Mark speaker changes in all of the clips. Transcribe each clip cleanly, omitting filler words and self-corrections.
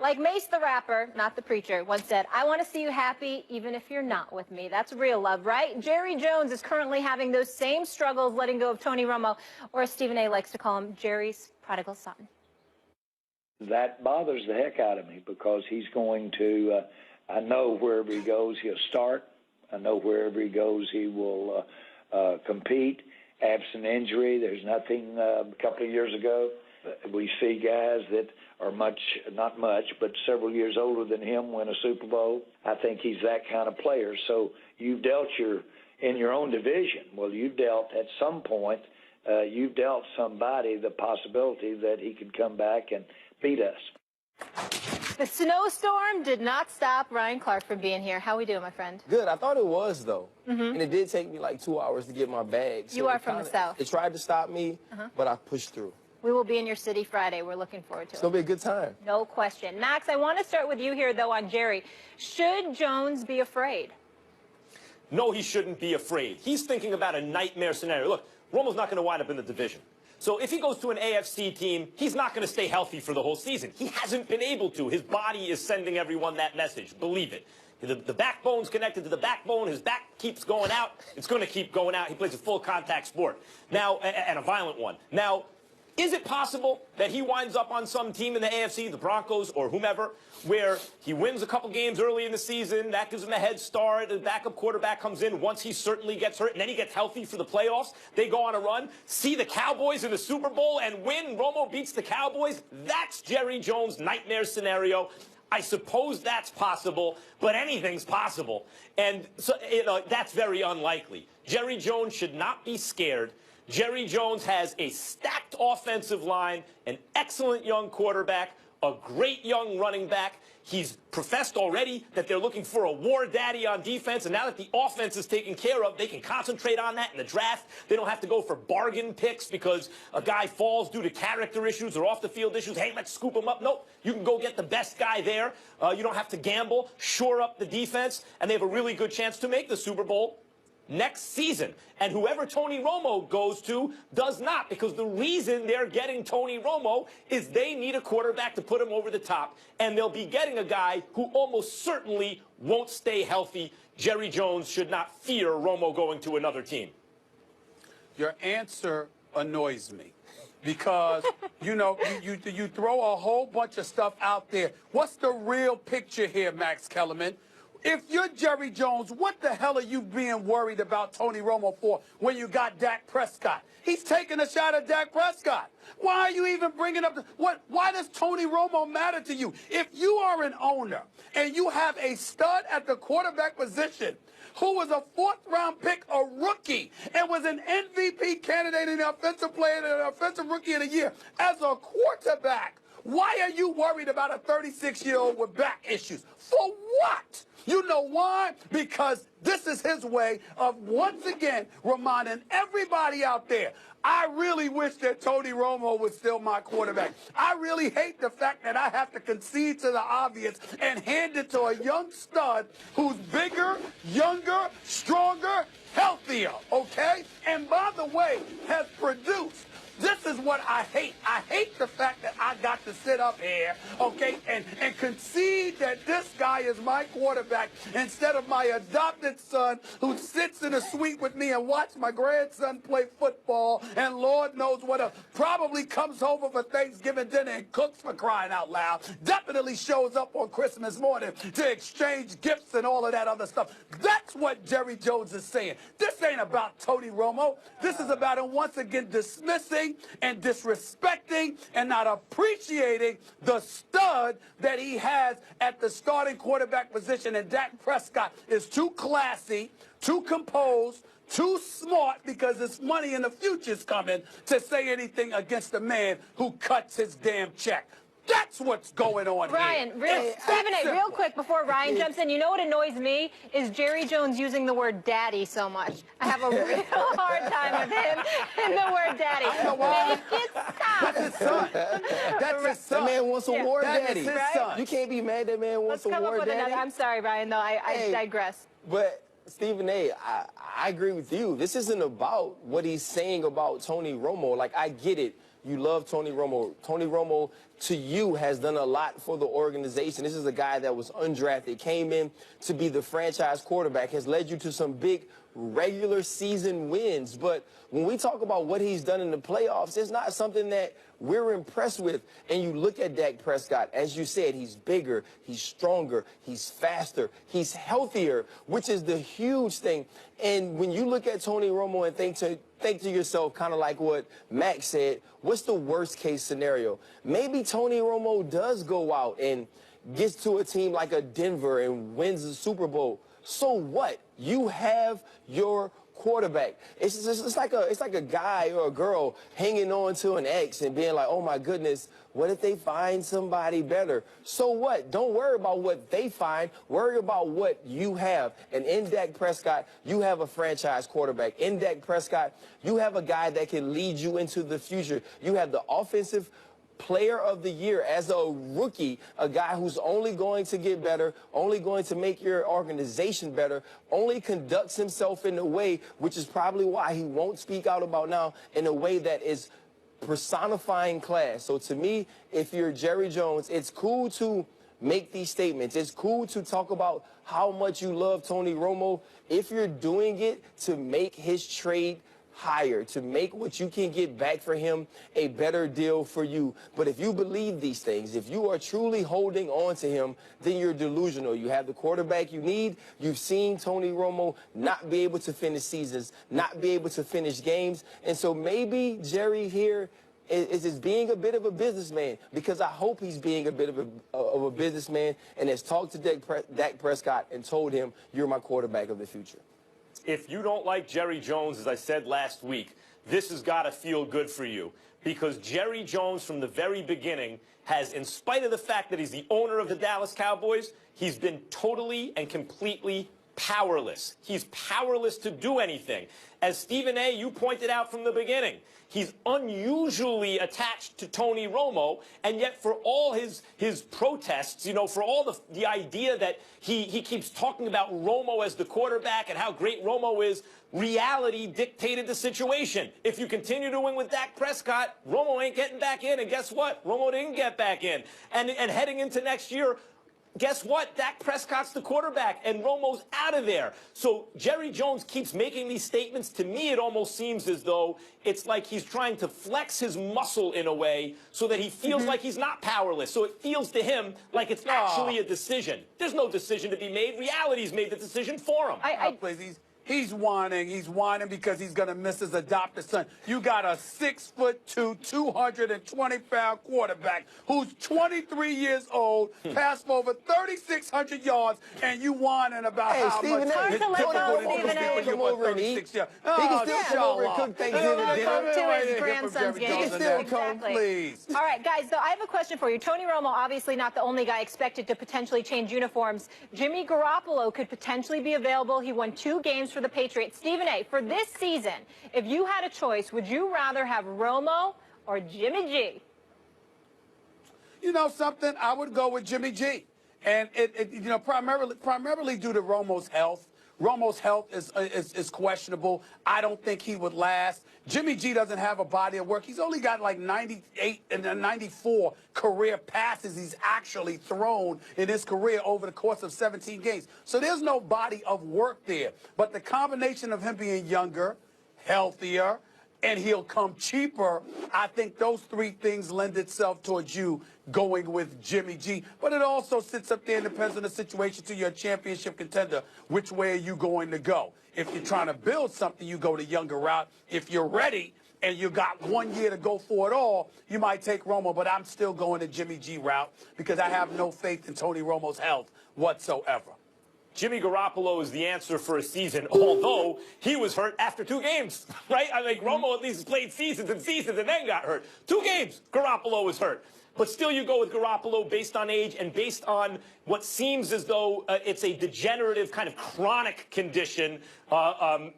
Speaker 1: Like Mace the rapper, not the preacher, once said, I want to see you happy even if you're not with me. That's real love, right? Jerry Jones is currently having those same struggles letting go of Tony Romo, or as Stephen A. likes to call him, Jerry's prodigal son.
Speaker 2: That bothers the heck out of me because he's going to, I know wherever he goes, he'll start. I know wherever he goes, he will compete. Absent injury, there's nothing. A couple of years ago, we see guys that are not much, but several years older than him win a Super Bowl. I think he's that kind of player. So you've dealt in your own division. Well, you've dealt at some point, you've dealt somebody the possibility that he could come back and beat us.
Speaker 1: The snowstorm did not stop Ryan Clark from being here. How we doing, my friend?
Speaker 3: Good. I thought it was, though. And it did take me like 2 hours to get my bag. So
Speaker 1: you are from the South.
Speaker 3: It tried to stop me, but I pushed through.
Speaker 1: We will be in your city Friday. We're looking forward to it.
Speaker 3: It's going to be a good time.
Speaker 1: No question. Max, I want to start with you here, though, on Jerry. Should Jones be afraid?
Speaker 4: No, he shouldn't be afraid. He's thinking about a nightmare scenario. Look, Romo's not going to wind up in the division. So if he goes to an AFC team, he's not going to stay healthy for the whole season. He hasn't been able to. His body is sending everyone that message. Believe it. The backbone's connected to the backbone. His back keeps going out. It's going to keep going out. He plays a full contact sport. Now, and a violent one. Now, is it possible that he winds up on some team in the AFC, the Broncos or whomever, where he wins a couple games early in the season, that gives him a head start, the backup quarterback comes in once he certainly gets hurt, and then he gets healthy for the playoffs, they go on a run, see the Cowboys in the Super Bowl and win, Romo beats the Cowboys? That's Jerry Jones' nightmare scenario. I suppose that's possible, but anything's possible. And so, that's very unlikely. Jerry Jones should not be scared. Jerry Jones has a stacked offensive line, an excellent young quarterback, a great young running back. He's professed already that they're looking for a war daddy on defense, and now that the offense is taken care of, they can concentrate on that in the draft. They don't have to go for bargain picks because a guy falls due to character issues or off-the-field issues. Hey, let's scoop him up. Nope, you can go get the best guy there. You don't have to gamble, shore up the defense, and they have a really good chance to make the Super Bowl next season. And whoever Tony Romo goes to does not, because the reason they're getting Tony Romo is they need a quarterback to put him over the top, and they'll be getting a guy who almost certainly won't stay healthy. Jerry Jones should not fear Romo going to another team.
Speaker 5: Your answer annoys me because, you throw a whole bunch of stuff out there. What's the real picture here, Max Kellerman? If you're Jerry Jones, what the hell are you being worried about Tony Romo for when you got Dak Prescott? He's taking a shot at Dak Prescott. Why are you even bringing up why does Tony Romo matter to you? If you are an owner and you have a stud at the quarterback position who was a fourth-round pick, a rookie, and was an MVP candidate in the offensive player and an offensive rookie of the year as a quarterback, why are you worried about a 36-year-old with back issues? For what? You know why? Because this is his way of once again reminding everybody out there, I really wish that Tony Romo was still my quarterback. I really hate the fact that I have to concede to the obvious and hand it to a young stud who's bigger, younger, stronger, healthier, okay? And by the way, has produced. This is what I hate. I hate the fact that I got to sit up here, okay, and concede that this guy is my quarterback instead of my adopted son who sits in a suite with me and watches my grandson play football and Lord knows what else. Probably comes over for Thanksgiving dinner and cooks, for crying out loud. Definitely shows up on Christmas morning to exchange gifts and all of that other stuff. That's what Jerry Jones is saying. This ain't about Tony Romo. This is about him once again dismissing and disrespecting and not appreciating the stud that he has at the starting quarterback position. And Dak Prescott is too classy, too composed, too smart, because his money in the future is coming, to say anything against a man who cuts his damn check. That's what's going on
Speaker 1: Ryan,
Speaker 5: here.
Speaker 1: Stephen A., real quick before Ryan jumps in, you know what annoys me is Jerry Jones using the word daddy so much. I have a real hard time with him and the word daddy.
Speaker 5: I know why.
Speaker 1: Make it stop.
Speaker 5: That's his son. That's his son.
Speaker 3: That man wants a war daddy.
Speaker 5: That is his son.
Speaker 3: You can't be mad that man wants a war daddy.
Speaker 1: I'm sorry, Ryan, though. I digress.
Speaker 3: But Stephen A., I agree with you. This isn't about what he's saying about Tony Romo. Like, I get it. you love Tony Romo. Tony Romo, to you, has done a lot for the organization. This is a guy that was undrafted, came in to be the franchise quarterback, has led you to some big regular season wins. But when we talk about what he's done in the playoffs, it's not something that we're impressed with. And you look at Dak Prescott, as you said, he's bigger, he's stronger, he's faster, he's healthier, which is the huge thing. And when you look at Tony Romo and think to yourself, kind of like what Max said, what's the worst case scenario? Maybe Tony Romo does go out and gets to a team like a Denver and wins the Super Bowl. So what? You have your quarterback. It's like a guy or a girl hanging on to an ex and being like, oh my goodness, what if they find somebody better? So what? Don't worry about what they find. Worry about what you have. And in Dak Prescott, you have a franchise quarterback. In Dak Prescott, you have a guy that can lead you into the future. You have the offensive player of the year as a rookie, a guy who's only going to get better, only going to make your organization better, only conducts himself in a way, which is probably why he won't speak out about now, in a way that is personifying class. So to me, if you're Jerry Jones, it's cool to make these statements. It's cool to talk about how much you love Tony Romo if you're doing it to make his trade higher, to make what you can get back for him a better deal for you. But if you believe these things, if you are truly holding on to him, then you're delusional. You have the quarterback you need. You've seen Tony Romo not be able to finish seasons, not be able to finish games. And so maybe Jerry here is being a bit of a businessman, because I hope he's being a bit of a businessman and has talked to Dak Prescott and told him, you're my quarterback of the future.
Speaker 4: If you don't like Jerry Jones, as I said last week, this has got to feel good for you, because Jerry Jones from the very beginning has, in spite of the fact that he's the owner of the Dallas Cowboys, he's been totally and completely powerless. He's powerless to do anything. As Stephen A., you pointed out from the beginning, he's unusually attached to Tony Romo, and yet for all his protests, you know, for all the idea that he keeps talking about Romo as the quarterback and how great Romo is, reality dictated the situation. If you continue to win with Dak Prescott, Romo ain't getting back in, and guess what? Romo didn't get back in. And heading into next year, guess what? Dak Prescott's the quarterback, and Romo's out of there. So Jerry Jones keeps making these statements. To me, it almost seems as though it's like he's trying to flex his muscle in a way so that he feels like he's not powerless. So it feels to him like it's actually a decision. There's no decision to be made. Reality's made the decision for him.
Speaker 5: He's whining because he's going to miss his adopted son. You got a 6'2", 220-pound quarterback who's 23 years old, passed for over 3,600 yards, and you whining about how
Speaker 3: Stephen,
Speaker 5: much
Speaker 3: it's difficult for him to come over and eat. He can still come over and cook Thanksgiving dinner.
Speaker 1: To his grandson's game.
Speaker 3: He can still come,
Speaker 5: please.
Speaker 1: All right, guys, so I have a question for you. Tony Romo, obviously not the only guy expected to potentially change uniforms. Jimmy Garoppolo could potentially be available. He won 2 games for the Patriots. Stephen A., for this season, if you had a choice, would you rather have Romo or Jimmy G?
Speaker 5: You know something? I would go with Jimmy G. And you know, primarily due to Romo's health. Romo's health is questionable. I don't think he would last. Jimmy G doesn't have a body of work. He's only got like 98 and 94 career passes he's actually thrown in his career over the course of 17 games. So there's no body of work there. But the combination of him being younger, healthier, and he'll come cheaper, I think those 3 things lend itself towards you going with Jimmy G. But it also sits up there and depends on the situation to your championship contender. Which way are you going to go? If you're trying to build something, you go the younger route. If you're ready and you got 1 year to go for it all, you might take Romo. But I'm still going the Jimmy G route because I have no faith in Tony Romo's health whatsoever.
Speaker 4: Jimmy Garoppolo is the answer for a season, although he was hurt after 2 games, right? I think Romo at least played seasons and seasons and then got hurt. 2 games, Garoppolo was hurt. But still you go with Garoppolo based on age and based on what seems as though it's a degenerative kind of chronic condition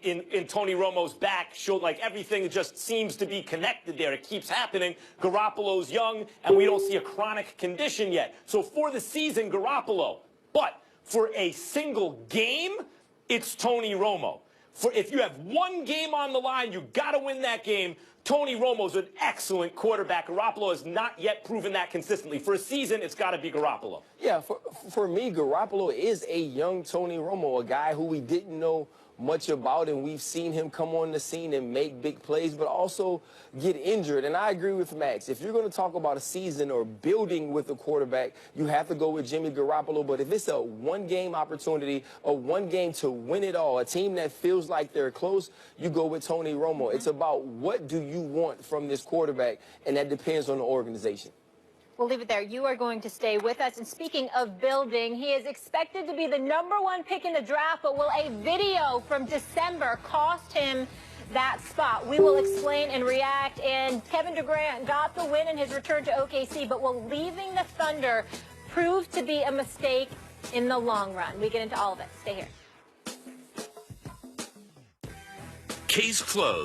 Speaker 4: in Tony Romo's back. Showed like everything just seems to be connected there. It keeps happening. Garoppolo's young, and we don't see a chronic condition yet. So for the season, Garoppolo. But for a single game, it's Tony Romo. if you have one game on the line, you got to win that game. Tony Romo's an excellent quarterback. Garoppolo has not yet proven that consistently. For a season, it's got to be Garoppolo.
Speaker 3: Yeah, for me, Garoppolo is a young Tony Romo, a guy who we didn't know much about, and we've seen him come on the scene and make big plays, but also get injured. And I agree with Max. If you're going to talk about a season or building with a quarterback, you have to go with Jimmy Garoppolo. But if it's a one-game opportunity, a one game to win it all, a team that feels like they're close, you go with Tony Romo. It's about what do you want from this quarterback, and that depends on the organization.
Speaker 1: We'll leave it there. You are going to stay with us. And speaking of building, he is expected to be the #1 pick in the draft, but will a video from December cost him that spot? We will explain and react. And Kevin Durant got the win in his return to OKC, but will leaving the Thunder prove to be a mistake in the long run? We get into all of it. Stay here.
Speaker 6: Case closed.